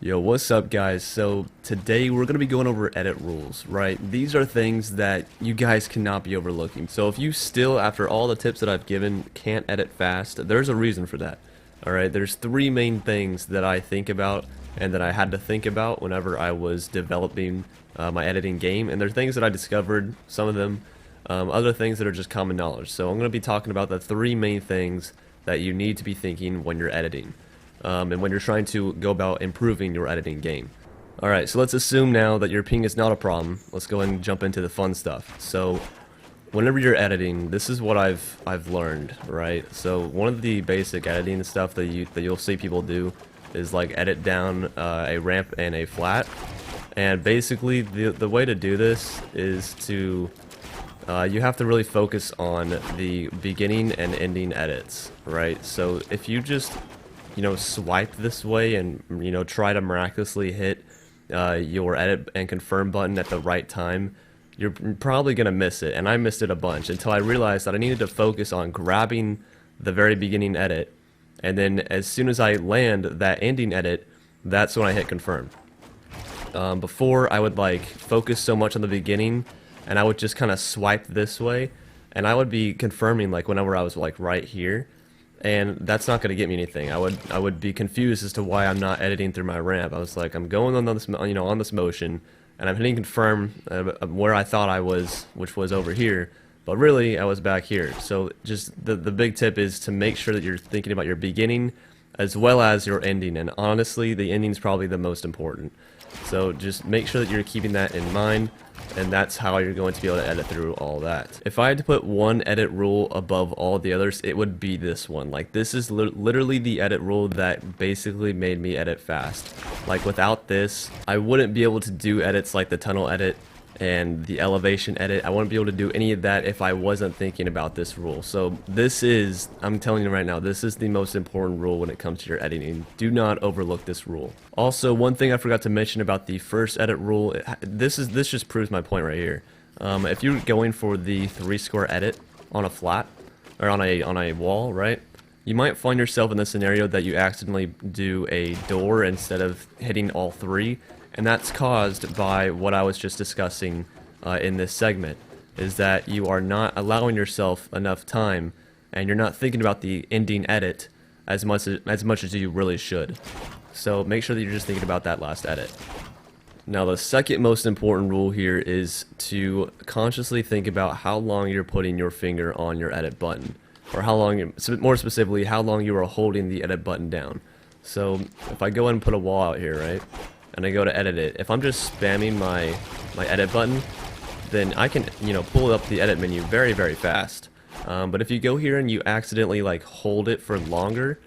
Yo, what's up guys? So today we're going to be going over edit rules, right? These are things that you guys cannot be overlooking. So if you still, after all the tips that I've given, can't edit fast, there's a reason for that. Alright, there's three main things that I think about and that I had to think about whenever I was developing my editing game. And they're things that I discovered, some of them, other things that are just common knowledge. So I'm going to be talking about the three main things that you need to be thinking when you're editing. And when you're trying to go about improving your editing game. Alright, so let's assume now that your ping is not a problem. Let's go ahead and jump into the fun stuff. So, whenever you're editing, this is what I've learned, right? So, one of the basic editing stuff that you'll see people do is like edit down a ramp and a flat. And basically, the way to do this is to you have to really focus on the beginning and ending edits, right? So, if you just swipe this way and, try to miraculously hit your edit and confirm button at the right time, you're probably going to miss it. And I missed it a bunch until I realized that I needed to focus on grabbing the very beginning edit. And then as soon as I land that ending edit, that's when I hit confirm. Before, I would focus so much on the beginning and I would just kind of swipe this way and I would be confirming whenever I was right here. And that's not going to get me anything. I would be confused as to why I'm not editing through my ramp. I was like, I'm going on this, on this motion, and I'm hitting confirm where I thought I was, which was over here, but really I was back here. So just the big tip is to make sure that you're thinking about your beginning as well as your ending. And honestly, the ending is probably the most important. So just make sure that you're keeping that in mind, and that's how you're going to be able to edit through all that. If I had to put one edit rule above all the others, it would be this one. This is literally the edit rule that basically made me edit fast. Without this, I wouldn't be able to do edits like the tunnel edit and the elevation edit. I wouldn't be able to do any of that if I wasn't thinking about this rule. So this is, I'm telling you right now, this is the most important rule when it comes to your editing. Do not overlook this rule. Also, one thing I forgot to mention about the first edit rule, this just proves my point right here. If you're going for the 3-square edit on a flat, or on a wall, right? You might find yourself in the scenario that you accidentally do a door instead of hitting all three. And that's caused by what I was just discussing in this segment, is that you are not allowing yourself enough time, and you're not thinking about the ending edit as much as you really should. So make sure that you're just thinking about that last edit. Now the second most important rule here is to consciously think about how long you're putting your finger on your edit button, or how long, more specifically, how long you are holding the edit button down. So if I go ahead and put a wall out here, right? And I go to edit it, if I'm just spamming my edit button, then I can, pull up the edit menu very, very fast. But if you go here and you accidentally hold it for longer,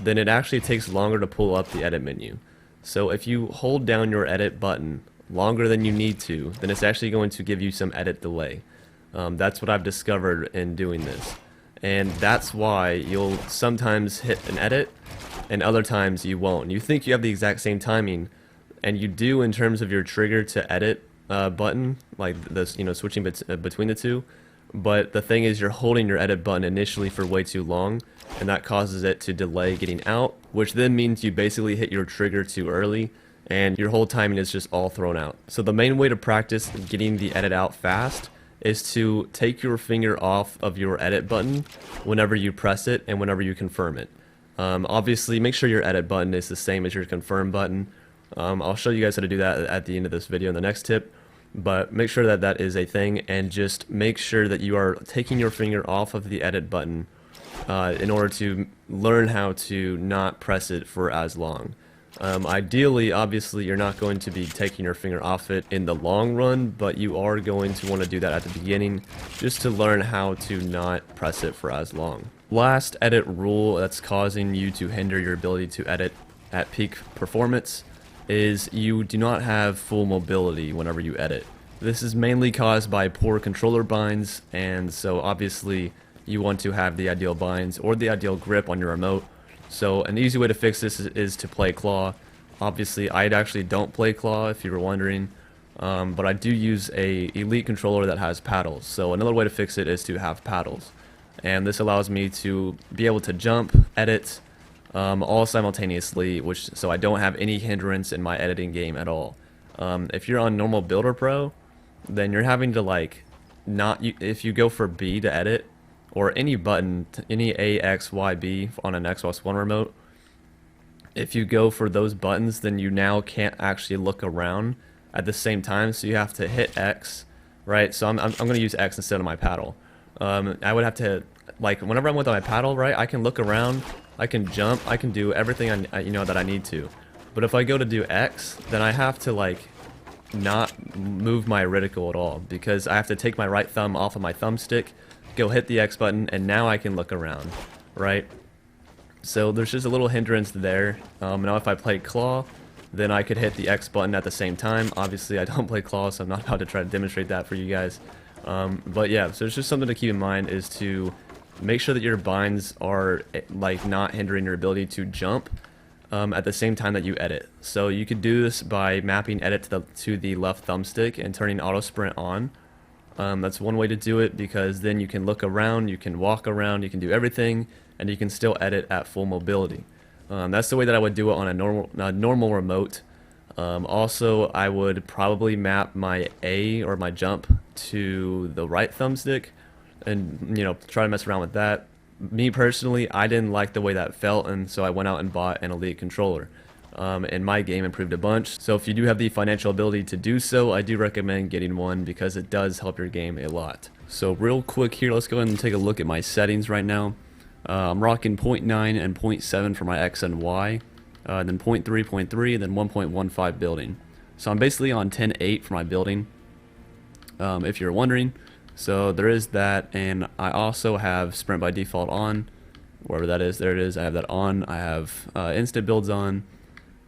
then it actually takes longer to pull up the edit menu. So if you hold down your edit button longer than you need to, then it's actually going to give you some edit delay. That's what I've discovered in doing this. And that's why you'll sometimes hit an edit, and other times you won't. You think you have the exact same timing, and you do in terms of your trigger to edit button, like this, switching between the two. But the thing is, you're holding your edit button initially for way too long, and that causes it to delay getting out, which then means you basically hit your trigger too early, and your whole timing is just all thrown out. So the main way to practice getting the edit out fast is to take your finger off of your edit button whenever you press it and whenever you confirm it. Obviously, make sure your edit button is the same as your confirm button. I'll show you guys how to do that at the end of this video in the next tip, but make sure that that is a thing, and just make sure that you are taking your finger off of the edit button in order to learn how to not press it for as long. Ideally, obviously, you're not going to be taking your finger off it in the long run, but you are going to want to do that at the beginning just to learn how to not press it for as long. Last edit rule that's causing you to hinder your ability to edit at peak performance is you do not have full mobility whenever you edit. This is mainly caused by poor controller binds, and so obviously you want to have the ideal binds or the ideal grip on your remote. So an easy way to fix this is to play claw. Obviously I actually don't play claw, if you were wondering, but I do use a elite controller that has paddles. So another way to fix it is to have paddles, and this allows me to be able to jump, edit, all simultaneously, so I don't have any hindrance in my editing game at all. If you're on normal Builder Pro, then you're having to like if you go for B to edit, or any button, any A, X, Y, B on an Xbox One remote, if you go for those buttons, then you now can't actually look around at the same time, so you have to hit X, right? So I'm going to use X instead of my paddle. I would have to, like, whenever I'm with my paddle, right, I can look around, I can jump, I can do everything that I need to. But if I go to do X, then I have to, like, not move my reticle at all, because I have to take my right thumb off of my thumbstick, go hit the X button, and now I can look around, right? So there's just a little hindrance there. Now if I play claw, then I could hit the X button at the same time. Obviously I don't play claw, so I'm not about to try to demonstrate that for you guys. But yeah, so it's just something to keep in mind, is to make sure that your binds are like not hindering your ability to jump at the same time that you edit. So you could do this by mapping edit to the left thumbstick and turning auto sprint on. That's one way to do it, because then you can look around, you can walk around, you can do everything, and you can still edit at full mobility. That's the way that I would do it on a normal remote. Also, I would probably map my A or my jump to the right thumbstick, and try to mess around with that. Me personally, I didn't like the way that felt, and so I went out and bought an Elite controller. And my game improved a bunch. So if you do have the financial ability to do so, I do recommend getting one, because it does help your game a lot. So real quick here, let's go ahead and take a look at my settings right now. I'm rocking 0.9 and 0.7 for my X and Y, then 0.3, 0.3, then 1.15 building. So I'm basically on 10.8 for my building, if you're wondering. So there is that, and I also have sprint by default on, wherever that is. There it is. I have that on. I have instant builds on.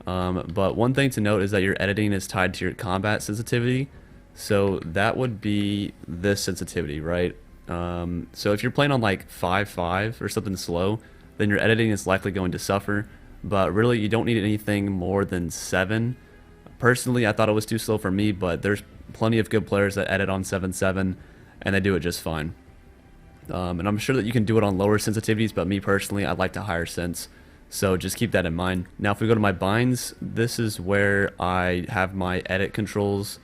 But one thing to note is that your editing is tied to your combat sensitivity. So that would be this sensitivity, right? So if you're playing on like 5.5 or something slow, then your editing is likely going to suffer. But really, you don't need anything more than 7. Personally, I thought it was too slow for me, but there's plenty of good players that edit on 7.7, and they do it just fine. And I'm sure that you can do it on lower sensitivities, but me personally, I like to higher sense. So just keep that in mind. Now if we go to my binds, this is where I have my edit controls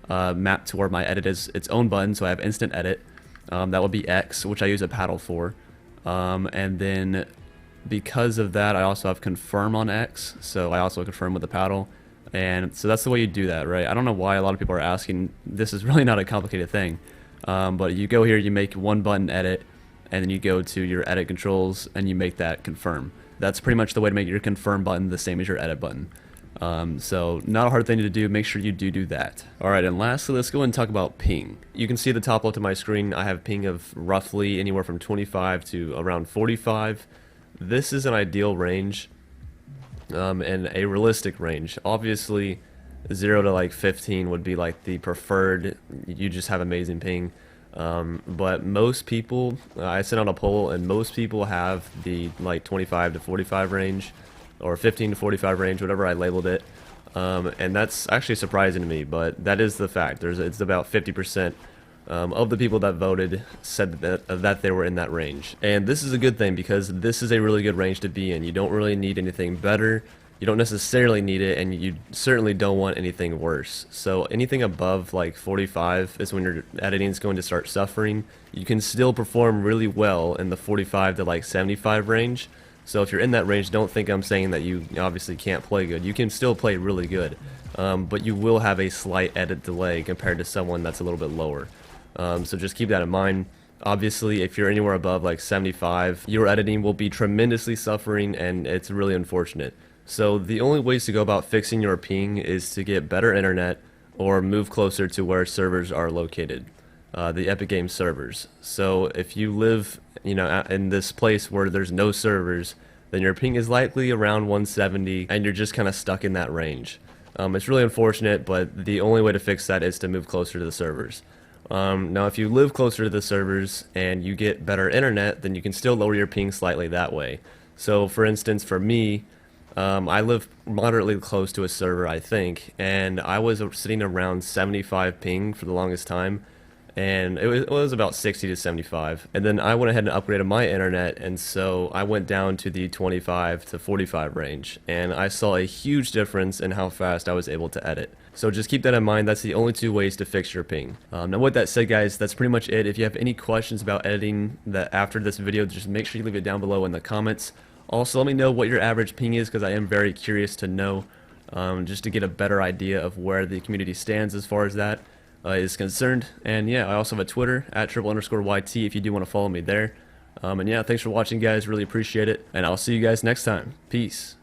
mapped to where my edit is its own button. So I have instant edit. That would be X, which I use a paddle for. And then because of that, I also have confirm on X. So I also confirm with the paddle. And so that's the way you do that, right? I don't know why a lot of people are asking. This is really not a complicated thing. But you go here, you make one button edit, and then you go to your edit controls and you make that confirm. That's pretty much the way to make your confirm button the same as your edit button. So not a hard thing to do. Make sure you do that. Alright, and lastly, let's go ahead and talk about ping. You can see at the top left of my screen, I have ping of roughly anywhere from 25 to around 45. This is an ideal range, and a realistic range. Obviously, 0 to like 15 would be like the preferred. You just have amazing ping. But most people, I sent out a poll, and most people have the like 25 to 45 range, or 15 to 45 range, whatever I labeled it. And that's actually surprising to me, but that is the fact. It's about 50% of the people that voted said that they were in that range. And this is a good thing, because this is a really good range to be in. You don't really need anything better. You don't necessarily need it, and you certainly don't want anything worse. So anything above like 45 is when your editing is going to start suffering. You can still perform really well in the 45 to like 75 range. So if you're in that range, don't think I'm saying that you obviously can't play good. You can still play really good, but you will have a slight edit delay compared to someone that's a little bit lower. So just keep that in mind. Obviously, if you're anywhere above like 75, your editing will be tremendously suffering, and it's really unfortunate. So the only ways to go about fixing your ping is to get better internet or move closer to where servers are located, the Epic Games servers. So if you live, in this place where there's no servers, then your ping is likely around 170, and you're just kind of stuck in that range. It's really unfortunate, but the only way to fix that is to move closer to the servers. Now if you live closer to the servers and you get better internet, then you can still lower your ping slightly that way. So for instance, for me, I live moderately close to a server, I think, and I was sitting around 75 ping for the longest time, and it was about 60 to 75. And then I went ahead and upgraded my internet, and so I went down to the 25 to 45 range, and I saw a huge difference in how fast I was able to edit. So just keep that in mind. That's the only two ways to fix your ping. Now with that said, guys, that's pretty much it. If you have any questions about editing that after this video, just make sure you leave it down below in the comments. Also, let me know what your average ping is, because I am very curious to know, just to get a better idea of where the community stands as far as that is concerned. And yeah, I also have a Twitter at @Trypal_YT if you do want to follow me there. And yeah, thanks for watching, guys. Really appreciate it, and I'll see you guys next time. Peace.